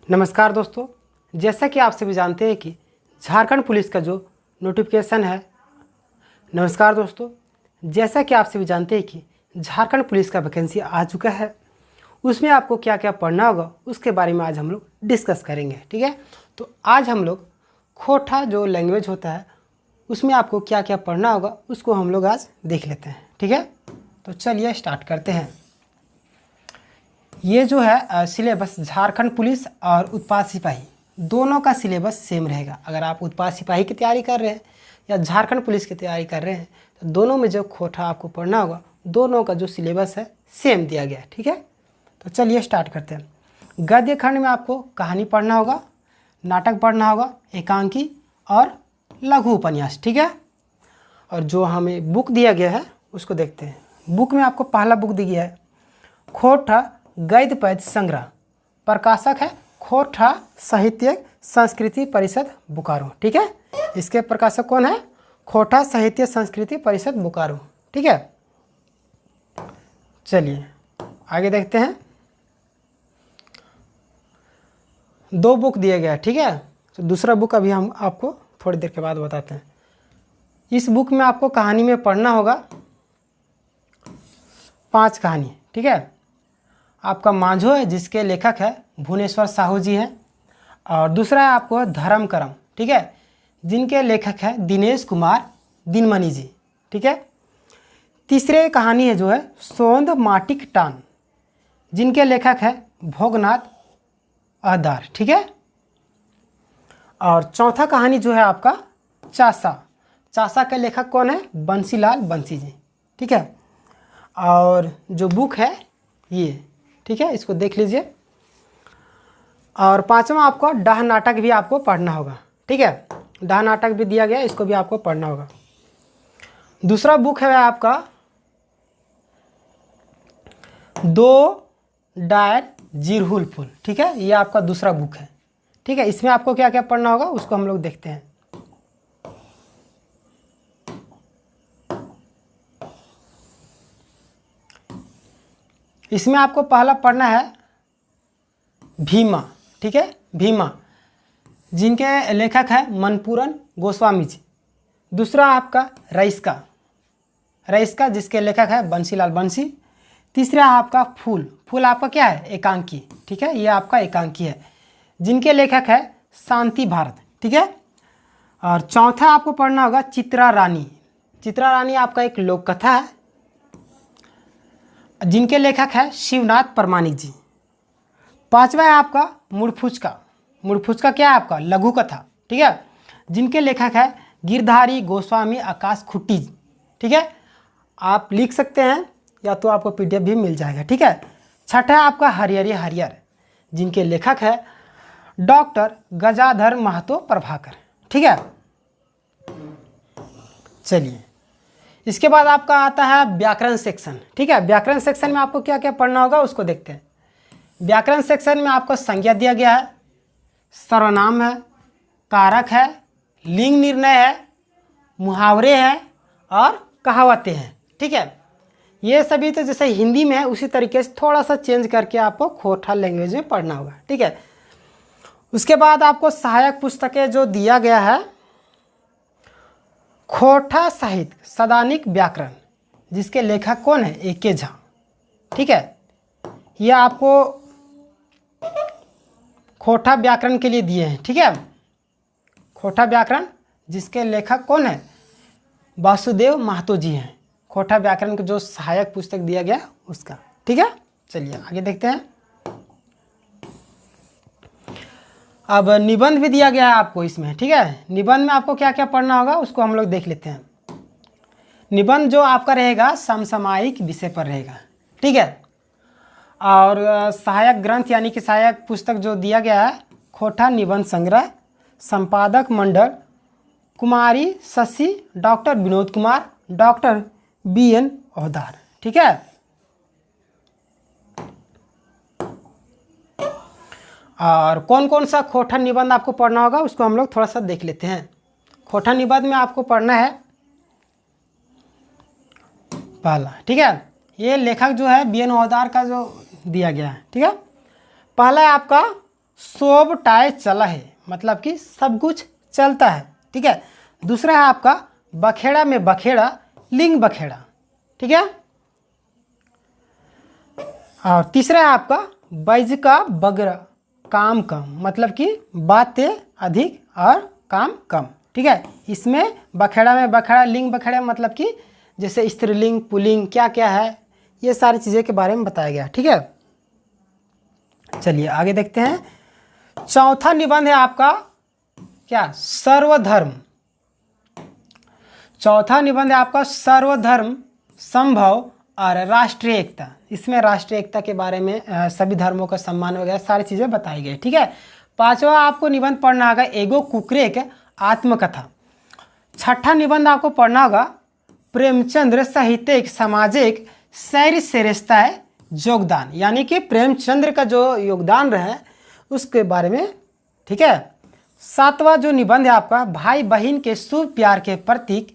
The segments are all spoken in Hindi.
नमस्कार दोस्तों, जैसा कि आप सभी जानते हैं कि झारखंड पुलिस का जो नोटिफिकेशन है। नमस्कार दोस्तों, जैसा कि आप सभी जानते हैं कि झारखंड पुलिस का वैकेंसी आ चुका है। उसमें आपको क्या क्या पढ़ना होगा उसके बारे में आज हम लोग डिस्कस करेंगे। ठीक है, तो आज हम लोग खोटा जो लैंग्वेज होता है उसमें आपको क्या क्या पढ़ना होगा उसको हम लोग आज देख लेते हैं। ठीक है, तो चलिए स्टार्ट करते हैं। ये जो है सिलेबस झारखंड पुलिस और उत्पाद सिपाही दोनों का सिलेबस सेम रहेगा। अगर आप उत्पाद सिपाही की तैयारी कर रहे हैं या झारखंड पुलिस की तैयारी कर रहे हैं तो दोनों में जो खोटा आपको पढ़ना होगा दोनों का जो सिलेबस है सेम दिया गया है। ठीक है, तो चलिए स्टार्ट करते हैं। गद्य खंड में आपको कहानी पढ़ना होगा, नाटक पढ़ना होगा, एकांकी और लघु उपन्यास। ठीक है, और जो हमें बुक दिया गया है उसको देखते हैं। बुक में आपको पहला बुक दिया गया है खोटा गद्य पद्य संग्रह। प्रकाशक है खोटा साहित्य संस्कृति परिषद बोकारो। ठीक है, इसके प्रकाशक कौन है? खोटा साहित्य संस्कृति परिषद बोकारो। ठीक है, चलिए आगे देखते हैं। दो बुक दिए गए। ठीक है, तो दूसरा बुक अभी हम आपको थोड़ी देर के बाद बताते हैं। इस बुक में आपको कहानी में पढ़ना होगा 5 कहानी। ठीक है, आपका मांझो है जिसके लेखक है भुवनेश्वर साहू जी हैं, और दूसरा है आपको धर्म करम। ठीक है, जिनके लेखक है दिनेश कुमार दिनमणि जी। ठीक है, तीसरे कहानी है जो है सोंद माटिक टान, जिनके लेखक है भोगनाथ अहदार। ठीक है, और चौथा कहानी जो है आपका चासा। चासा के लेखक कौन है? बंसीलाल बंसी जी। ठीक है, और जो बुक है ये, ठीक है, इसको देख लीजिए। और पांचवा आपको डाह नाटक भी आपको पढ़ना होगा। ठीक है, डाह नाटक भी दिया गया, इसको भी आपको पढ़ना होगा। दूसरा बुक है आपका दो डायर जिरहुल फूल। ठीक है, ये आपका दूसरा बुक है। ठीक है, इसमें आपको क्या क्या पढ़ना होगा उसको हम लोग देखते हैं। इसमें आपको पहला पढ़ना है भीमा। ठीक है, भीमा जिनके लेखक है मनपूरन गोस्वामी जी। दूसरा आपका रईस्का, रईस्का जिसके लेखक है बंसीलाल बंसी। तीसरा आपका फूल, फूल आपका क्या है? एकांकी। ठीक है, ये आपका एकांकी है जिनके लेखक है शांति भारत। ठीक है, और चौथा आपको पढ़ना होगा चित्रा रानी। चित्रा रानी आपका एक लोक कथा है जिनके लेखक है शिवनाथ परमाणिक जी। पांचवा है आपका मुड़फुचका। मुड़फुचका क्या है? आपका लघु कथा। ठीक है, जिनके लेखक है गिरधारी गोस्वामी आकाश खुट्टी जी। ठीक है, आप लिख सकते हैं या तो आपको पीडीएफ भी मिल जाएगा। ठीक है, छठा है आपका हरिहरी हरिहर, जिनके लेखक है डॉक्टर गजाधर महतो प्रभाकर। ठीक है, चलिए इसके बाद आपका आता है व्याकरण सेक्शन। ठीक है, व्याकरण सेक्शन में आपको क्या क्या पढ़ना होगा उसको देखते हैं। व्याकरण सेक्शन में आपको संज्ञा दिया गया है, सर्वनाम है, कारक है, लिंग निर्णय है, मुहावरे हैं और कहावतें हैं। ठीक है, ये सभी तो जैसे हिंदी में है उसी तरीके से थोड़ा सा चेंज करके आपको खोटा लैंग्वेज में पढ़ना होगा। ठीक है, उसके बाद आपको सहायक पुस्तकें जो दिया गया है खोटा साहित्य सदानिक व्याकरण, जिसके लेखक कौन है? ए.के. झा। ठीक है, यह आपको खोटा व्याकरण के लिए दिए हैं। ठीक है, खोटा व्याकरण जिसके लेखक कौन है? वासुदेव महतो जी हैं। खोटा व्याकरण का जो सहायक पुस्तक दिया गया उसका। ठीक है, चलिए आगे देखते हैं। अब निबंध भी दिया गया है आपको इसमें। ठीक है, निबंध में आपको क्या क्या पढ़ना होगा उसको हम लोग देख लेते हैं। निबंध जो आपका रहेगा समसामयिक विषय पर रहेगा। ठीक है, और सहायक ग्रंथ यानी कि सहायक पुस्तक जो दिया गया है खोटा निबंध संग्रह, संपादक मंडल कुमारी Shashi, doctor Vinod Kumar, doctor B N. Ohdar. ठीक है, और कौन कौन सा खोटा निबंध आपको पढ़ना होगा उसको हम लोग थोड़ा सा देख लेते हैं। खोटा निबंध में आपको पढ़ना है पहला। ठीक है, ये लेखक जो है बी.एन. ओहदार का जो दिया गया है। ठीक है, पहला है आपका सोब टाय चला है, मतलब कि सब कुछ चलता है। ठीक है। दूसरा है आपका बखेड़ा में बखेड़ा लिंग बखेड़ा। ठीक है। और तीसरा है आपका बैज का बगरा काम कम, मतलब कि बातें अधिक और काम कम। ठीक है। इसमें बखेड़ा में बखेड़ा लिंग बखेड़ा मतलब कि जैसे स्त्रीलिंग पुल्लिंग क्या क्या है, ये सारी चीज़ें के बारे में बताया गया। ठीक है। चलिए आगे देखते हैं। चौथा निबंध है आपका क्या, सर्वधर्म। चौथा निबंध है आपका सर्वधर्म संभव और राष्ट्रीय एकता। इसमें राष्ट्रीय एकता के बारे में सभी धर्मों का सम्मान वगैरह सारी चीज़ें बताई गई। ठीक है। पांचवा आपको निबंध पढ़ना होगा एगो कुकरेक आत्मकथा। छठा निबंध आपको पढ़ना होगा प्रेमचंद्र साहित्यिक सामाजिक सैर श्रेष्ठता है योगदान, यानी कि प्रेमचंद्र का जो योगदान रहे उसके बारे में। ठीक है। सातवां जो निबंध है आपका भाई बहन के शुभ प्यार के प्रतीक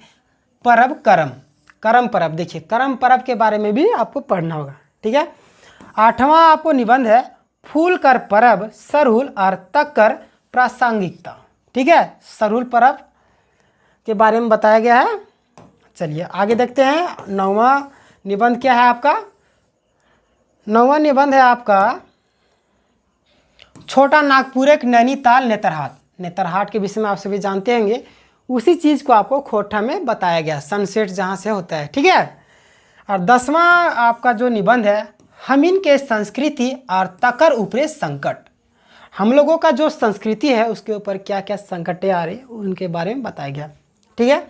परब करम। करम परब, देखिए करम परब के बारे में भी आपको पढ़ना होगा। ठीक है। आठवां आपको निबंध है फूल कर परब सरहुल और तक्कर प्रासंगिकता। ठीक है। सरहुल परब के बारे में बताया गया है। चलिए आगे देखते हैं। नौवां निबंध क्या है आपका, नौवां निबंध है आपका छोटा नागपुर एक नैनीताल नेतरहाट। नेतरहाट के विषय में आप सभी जानते होंगे, उसी चीज़ को आपको खोटा में बताया गया, सनसेट जहाँ से होता है। ठीक है। और 10वां आपका जो निबंध है हमिन के संस्कृति और तकर ऊपरे संकट। हम लोगों का जो संस्कृति है उसके ऊपर क्या क्या संकटें आ रही उनके बारे में बताया गया। ठीक है।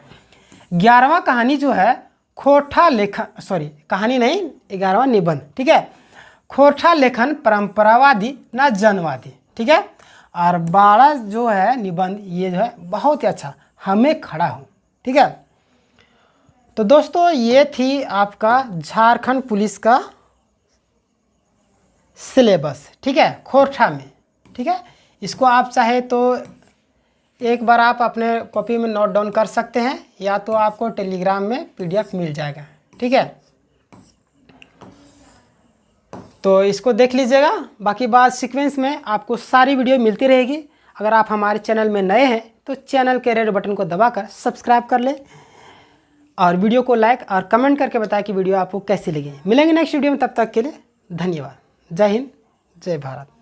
11वां कहानी जो है खोटा लेखन, सॉरी कहानी नहीं, 11वां निबंध। ठीक है। खोटा लेखन परंपरावादी न जनवादी। ठीक है। और 12 जो है निबंध ये जो है बहुत ही अच्छा, हमें खड़ा हूँ। ठीक है। तो दोस्तों ये थी आपका झारखंड पुलिस का सिलेबस। ठीक है, खोटा में। ठीक है। इसको आप चाहे तो एक बार आप अपने कॉपी में नोट डाउन कर सकते हैं, या तो आपको टेलीग्राम में PDF मिल जाएगा। ठीक है। तो इसको देख लीजिएगा, बाकी बात सीक्वेंस में आपको सारी वीडियो मिलती रहेगी। अगर आप हमारे चैनल में नए हैं तो चैनल के रेड बटन को दबाकर सब्सक्राइब कर लें और वीडियो को लाइक और कमेंट करके बताएं कि वीडियो आपको कैसी लगी। मिलेंगे नेक्स्ट वीडियो में, तब तक के लिए धन्यवाद। जय हिंद, जय भारत।